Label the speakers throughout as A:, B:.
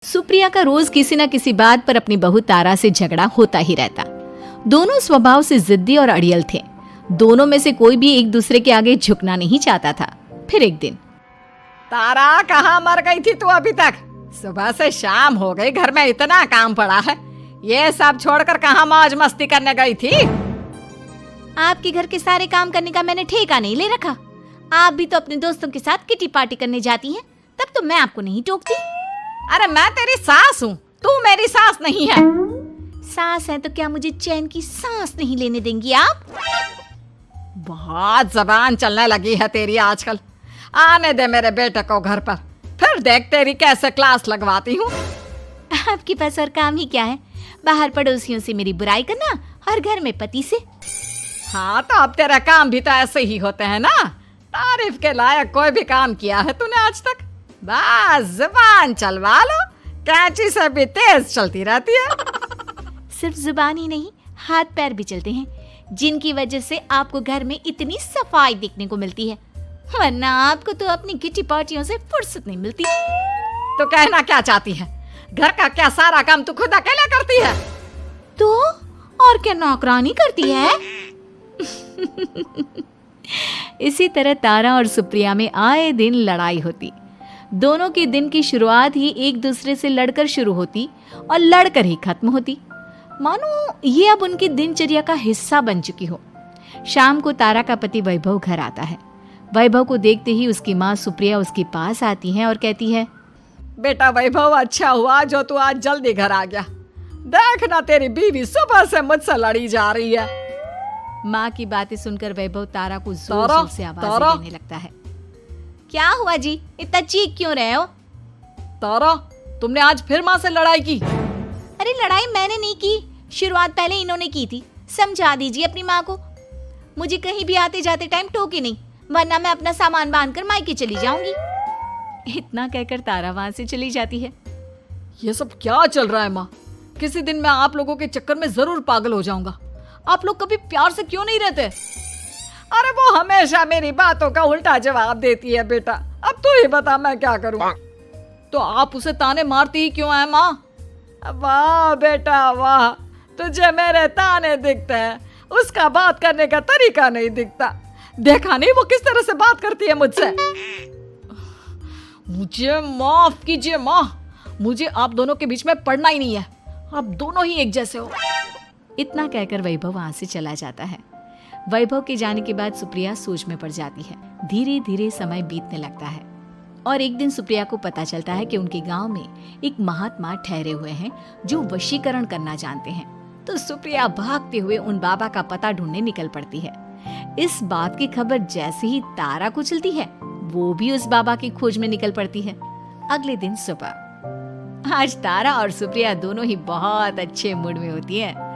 A: सुप्रिया का रोज किसी न किसी बात पर अपनी बहू तारा से झगड़ा होता ही रहता। दोनों स्वभाव से जिद्दी और अड़ियल थे। दोनों में से कोई भी एक दूसरे के आगे झुकना नहीं चाहता था। फिर एक दिन,
B: तारा कहाँ मर गई थी तू अभी तक? सुबह से शाम हो गई, घर में इतना काम पड़ा है, ये सब छोड़कर कहाँ मौज मस्ती करने गई थी?
A: आपके घर के सारे काम करने का मैंने ठेका नहीं ले रखा। आप भी तो अपने दोस्तों के साथ किटी पार्टी करने जाती हैं, तब तो मैं आपको नहीं टोकती।
B: अरे मैं तेरी सास हूँ, तू मेरी सास नहीं है।
A: सास है तो क्या मुझे चैन की सांस नहीं लेने देंगी आप?
B: बहुत जबान चलने लगी है तेरी आजकल। आने दे मेरे बेटे को घर पर, फिर देख तेरी कैसे क्लास लगवाती हूँ।
A: आपके पास और काम ही क्या है? बाहर पड़ोसियों से मेरी बुराई करना और घर में पति से।
B: हाँ तो अब तेरा काम भी तो ऐसे ही होते हैं ना। तारीफ के लायक कोई भी काम किया है तूने आज तक? बस जुबान चलवा लो, कैंची से भी तेज चलती रहती है।
A: सिर्फ जुबान ही नहीं, हाथ पैर भी चलते हैं, जिनकी वजह से आपको घर में इतनी सफाई देखने को मिलती है, वरना आपको तो अपनी किटी पार्टियों से फुर्सत नहीं मिलती।
B: तो कहना क्या चाहती है? घर का क्या सारा काम तू खुद अकेले करती है?
A: तो और क्या नौकरानी करती है? इसी तरह तारा और सुप्रिया में आए दिन लड़ाई होती। दोनों के दिन की शुरुआत ही एक दूसरे से लड़कर शुरू होती और लड़कर ही खत्म होती, मानो ये अब उनकी दिनचर्या का हिस्सा बन चुकी हो। शाम को तारा का पति वैभव घर आता है। वैभव को देखते ही उसकी माँ सुप्रिया उसके पास आती है और कहती है,
B: बेटा वैभव, अच्छा हुआ जो तू आज जल्दी घर आ गया। देखना तेरी बीवी सुबह से मुझसे लड़ी जा रही है।
A: माँ की बातें सुनकर वैभव तारा को जोर जोर से आवाज़ें देने लगता है। क्या हुआ जी, इतना चीख क्यों रहे हो?
B: तारा, तुमने आज फिर माँ से लड़ाई की?
A: अरे लड़ाई मैंने नहीं की, शुरुआत पहले इन्होंने की थी। समझा दीजिए अपनी माँ को। मुझे कहीं भी आते जाते टाइम टोके नहीं, वरना मैं अपना सामान बांधकर मायके चली जाऊंगी। इतना कहकर तारा वहां से चली जाती है।
B: ये सब क्या चल रहा है माँ? किसी दिन मैं आप लोगों के चक्कर में जरूर पागल हो जाऊंगा। आप लोग कभी प्यार से क्यों नहीं रहते? अरे वो हमेशा मेरी बातों का उल्टा जवाब देती है बेटा। अब तू ही बता मैं क्या करूं? तो आप उसे ताने मारती ही क्यों है माँ? वाह बेटा वाह, तुझे मेरे ताने दिखते हैं, उसका बात करने का तरीका नहीं दिखता। देखा नहीं वो किस तरह से बात करती है मुझसे। मुझे माफ कीजिए माँ, मुझे आप दोनों के बीच में पड़ना ही नहीं है। आप दोनों ही एक जैसे हो।
A: इतना कहकर वैभव वहां से चला जाता है। वैभव के जाने के बाद सुप्रिया सोच में पड़ जाती है। धीरे धीरे समय बीतने लगता है और एक दिन सुप्रिया को पता चलता है कि उनके गांव में एक महात्मा ठहरे हुए हैं जो वशीकरण करना जानते हैं। तो सुप्रिया भागते हुए उन बाबा का पता ढूंढने निकल पड़ती है। इस बात की खबर जैसे ही तारा को चलती है, वो भी उस बाबा की खोज में निकल पड़ती है। अगले दिन सुबह, आज तारा और सुप्रिया दोनों ही बहुत अच्छे मूड में होती है।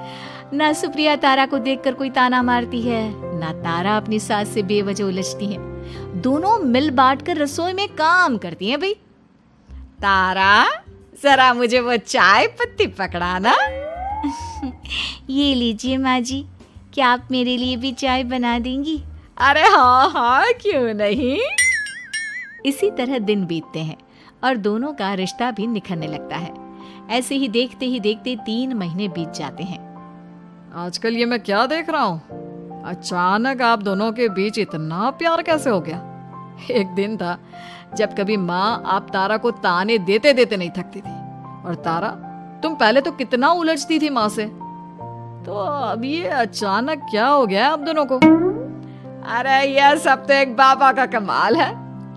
A: ना सुप्रिया तारा को देखकर कोई ताना मारती है, ना तारा अपनी सास से बेवजह उलझती है। दोनों मिल बांटकर रसोई में काम करती हैं। भाई
B: तारा, जरा मुझे वो चाय पत्ती पकड़ाना।
A: ये लीजिए माँ जी, क्या आप मेरे लिए भी चाय बना देंगी?
B: अरे हाँ हाँ, क्यों नहीं।
A: इसी तरह दिन बीतते हैं और दोनों का रिश्ता भी निखरने लगता है। ऐसे ही देखते 3 महीने बीत जाते हैं।
B: आजकल ये मैं क्या देख रहा हूँ? अचानक आप दोनों के बीच इतना प्यार कैसे हो गया? एक दिन था जब कभी माँ आप तारा को ताने देते देते नहीं थकती थी, और तारा, तुम पहले तो कितना उलझती थी माँ से, तो अब ये अचानक क्या हो गया आप दोनों को? अरे यह सब तो एक बाबा का कमाल है,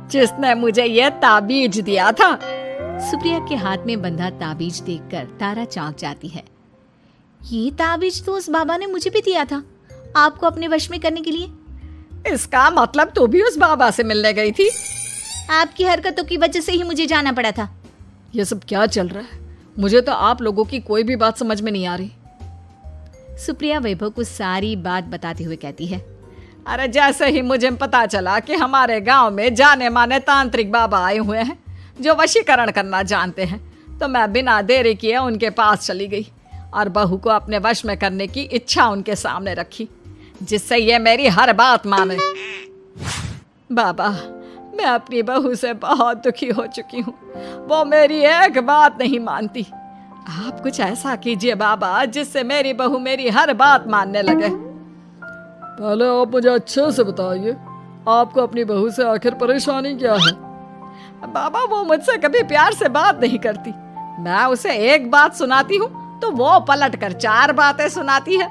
B: जिसने मुझे ये ताबीज दिया था।
A: सुप्रिया के हाथ में बंधा ताबीज देखकर तारा चौंक जाती है। ये ताबीज तो उस बाबा ने मुझे भी दिया था, आपको अपने वश में करने के लिए।
B: इसका मतलब तू भी उस बाबा से मिलने गई थी?
A: आपकी हरकतों की वजह से ही मुझे जाना पड़ा था।
B: ये सब क्या चल रहा है? मुझे तो आप लोगों की कोई भी बात समझ में नहीं आ रही।
A: सुप्रिया वैभव को सारी बात बताते हुए कहती है,
B: अरे जैसे ही मुझे पता चला कि हमारे गांव में जाने माने तांत्रिक बाबा आए हुए हैं जो वशीकरण करना जानते हैं, तो मैं बिना देरी किए उनके पास चली गई और बहू को अपने वश में करने की इच्छा उनके सामने रखी, जिससे ये मेरी हर बात माने। बाबा, मैं अपनी बहू से बहुत दुखी हो चुकी हूँ। वो मेरी एक बात नहीं मानती। आप कुछ ऐसा कीजिए बाबा जिससे मेरी बहू मेरी हर बात मानने लगे।
C: पहले आप मुझे अच्छे से बताइए, आपको अपनी बहू से आखिर परेशानी क्या है?
B: बाबा वो मुझसे कभी प्यार से बात नहीं करती। मैं उसे एक बात सुनाती हूँ तो वो पलट कर 4 बातें सुनाती है।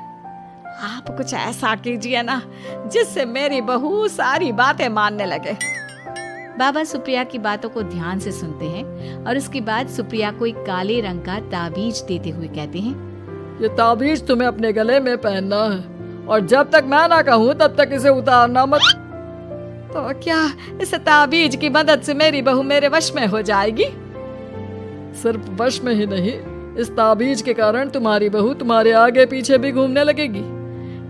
B: आप कुछ ऐसा कीजिए ना जिससे मेरी बहू सारी बातें मानने लगे।
A: बाबा सुप्रिया की बातों को ध्यान से सुनते हैं और उसके बाद सुप्रिया को एक काले रंग का ताबीज देते हुए कहते हैं,
C: ये ताबीज तुम्हें अपने गले में पहनना है और जब तक मैं ना कहूँ तब तक इसे उतारना मत।
B: तो क्या इस ताबीज की मदद से मेरी बहू मेरे वश में हो जाएगी?
C: सिर्फ वश में ही नहीं, इस ताबीज के कारण तुम्हारी बहू तुम्हारे आगे पीछे भी घूमने लगेगी।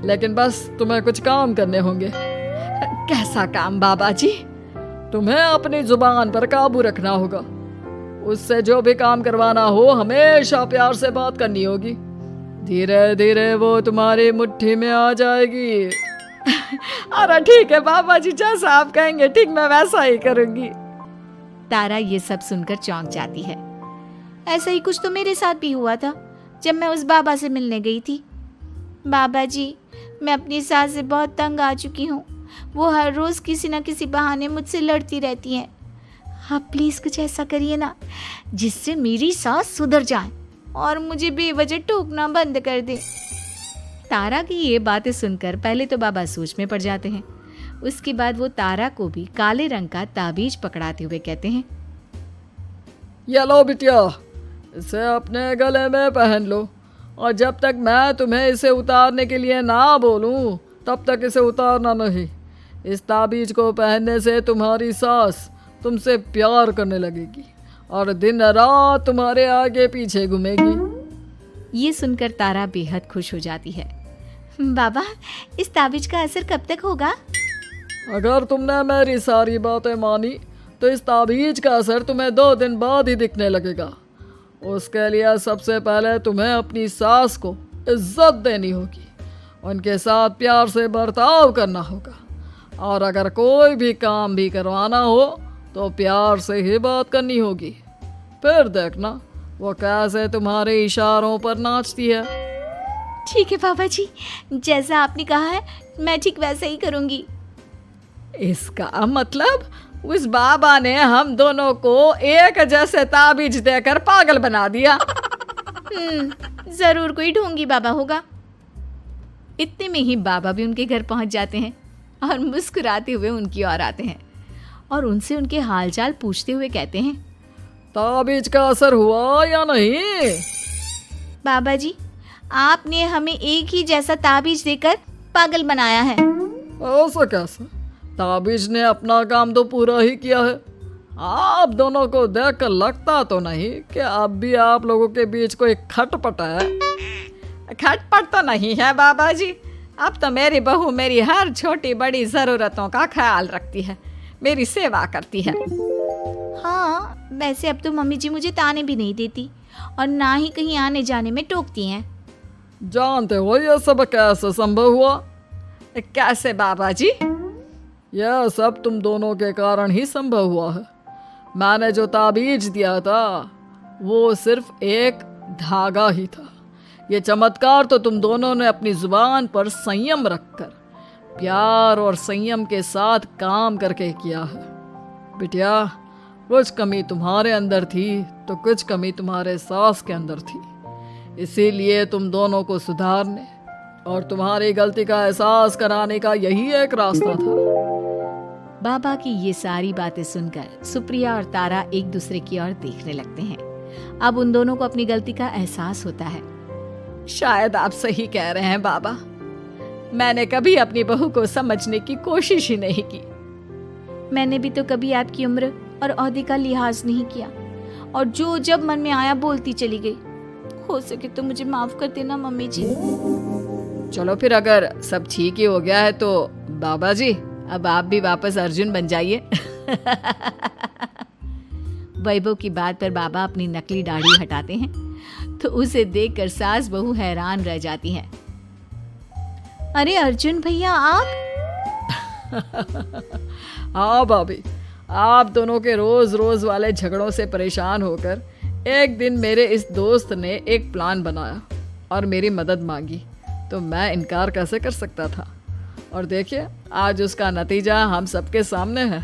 C: लेकिन बस तुम्हें कुछ काम करने होंगे।
B: कैसा काम बाबा जी?
C: तुम्हें अपनी जुबान पर काबू रखना होगा। उससे जो भी काम करवाना हो हमेशा प्यार से बात करनी होगी। धीरे धीरे वो तुम्हारी मुट्ठी में आ जाएगी।
B: अरे ठीक है बाबा जी, जैसा आप कहेंगे ठीक मैं वैसा ही करूंगी।
A: तारा ये सब सुनकर चौंक जाती है। ऐसा ही कुछ तो मेरे साथ भी हुआ था जब मैं उस बाबा से मिलने गई थी। बाबा जी, मैं अपनी सास से बहुत तंग आ चुकी हूँ। वो हर रोज़ किसी न किसी बहाने मुझसे लड़ती रहती हैं। आप प्लीज़ कुछ ऐसा करिए ना जिससे मेरी सास सुधर जाए और मुझे बेवजह टोकना बंद कर दे। तारा की ये बातें सुनकर पहले तो बाबा सोच में पड़ जाते हैं। उसके बाद वो तारा को भी काले रंग का ताबीज पकड़ाते हुए कहते हैं,
C: ये लो बिटिया, इसे अपने गले में पहन लो और जब तक मैं तुम्हें इसे उतारने के लिए ना बोलूं तब तक इसे उतारना नहीं। इस ताबीज को पहनने से तुम्हारी सास तुमसे प्यार करने लगेगी और दिन रात तुम्हारे आगे पीछे घूमेगी।
A: ये सुनकर तारा बेहद खुश हो जाती है। बाबा, इस ताबीज का असर कब तक होगा?
C: अगर तुमने मेरी सारी बातें मानी तो इस ताबीज का असर तुम्हें 2 दिन बाद ही दिखने लगेगा। उसके लिए सबसे पहले तुम्हें अपनी सास को इज्जत देनी होगी, उनके साथ प्यार से बर्ताव करना होगा और अगर कोई भी काम भी करवाना हो तो प्यार से ही बात करनी होगी। फिर देखना वो कैसे तुम्हारे इशारों पर नाचती है।
A: ठीक है बाबा जी, जैसा आपने कहा है मैं ठीक वैसे ही करूँगी।
B: इसका मतलब उस बाबा ने हम दोनों को एक जैसे ताबीज देकर पागल बना दिया।
A: जरूर कोई ढोंगी बाबा होगा। इतने में ही बाबा भी उनके घर पहुंच जाते हैं और मुस्कुराते हुए उनकी ओर आते हैं और उनसे उनके हालचाल पूछते हुए कहते हैं,
C: ताबीज का असर हुआ या नहीं?
A: बाबा जी, आपने हमें एक ही जैसा ताबीज देकर पागल बनाया है।
C: ऐसा कैसे? ताबीज ने अपना काम तो पूरा ही किया है। आप दोनों को देखकर लगता तो नहीं कि अब भी आप लोगों के बीच कोई खटपट है।
B: खटपट तो नहीं है बाबा जी। अब तो मेरी बहू मेरी हर छोटी बड़ी ज़रूरतों का ख्याल रखती है, मेरी सेवा करती है।
A: हाँ, वैसे अब तो मम्मी जी मुझे ताने भी नहीं देती और ना ही कहीं आने जाने में टोकती हैं।
C: जानते हो ये सब कैसे संभव हुआ?
B: कैसे बाबा जी?
C: यह सब तुम दोनों के कारण ही संभव हुआ है। मैंने जो ताबीज दिया था वो सिर्फ एक धागा ही था। ये चमत्कार तो तुम दोनों ने अपनी जुबान पर संयम रखकर प्यार और संयम के साथ काम करके किया है। बिटिया, कुछ कमी तुम्हारे अंदर थी तो कुछ कमी तुम्हारे सास के अंदर थी। इसीलिए तुम दोनों को सुधारने और तुम्हारी गलती का एहसास कराने का यही एक रास्ता था।
A: बाबा की ये सारी बातें सुनकर सुप्रिया और तारा एक दूसरे की ओर देखने लगते हैं। अब उन दोनों को अपनी गलती का एहसास होता है।
B: शायद आप सही कह रहे हैं बाबा। मैंने कभी अपनी बहू को समझने की कोशिश ही नहीं की।
A: मैंने भी तो कभी आपकी उम्र और ओहदे का लिहाज नहीं किया और जो जब मन में आया बोलती चली गई। हो सके तो मुझे माफ कर देना मम्मी जी।
B: चलो फिर अगर सब ठीक ही हो गया है तो बाबा जी अब आप भी वापस अर्जुन बन जाइए।
A: वैभव की बात पर बाबा अपनी नकली दाढ़ी हटाते हैं तो उसे देखकर सास बहू हैरान रह जाती हैं। अरे अर्जुन भैया, आप?
C: हाँ भाभी, आप दोनों के रोज रोज वाले झगड़ों से परेशान होकर एक दिन मेरे इस दोस्त ने एक प्लान बनाया और मेरी मदद मांगी, तो मैं इनकार कैसे कर सकता था। और देखिए आज उसका नतीजा हम सबके सामने है।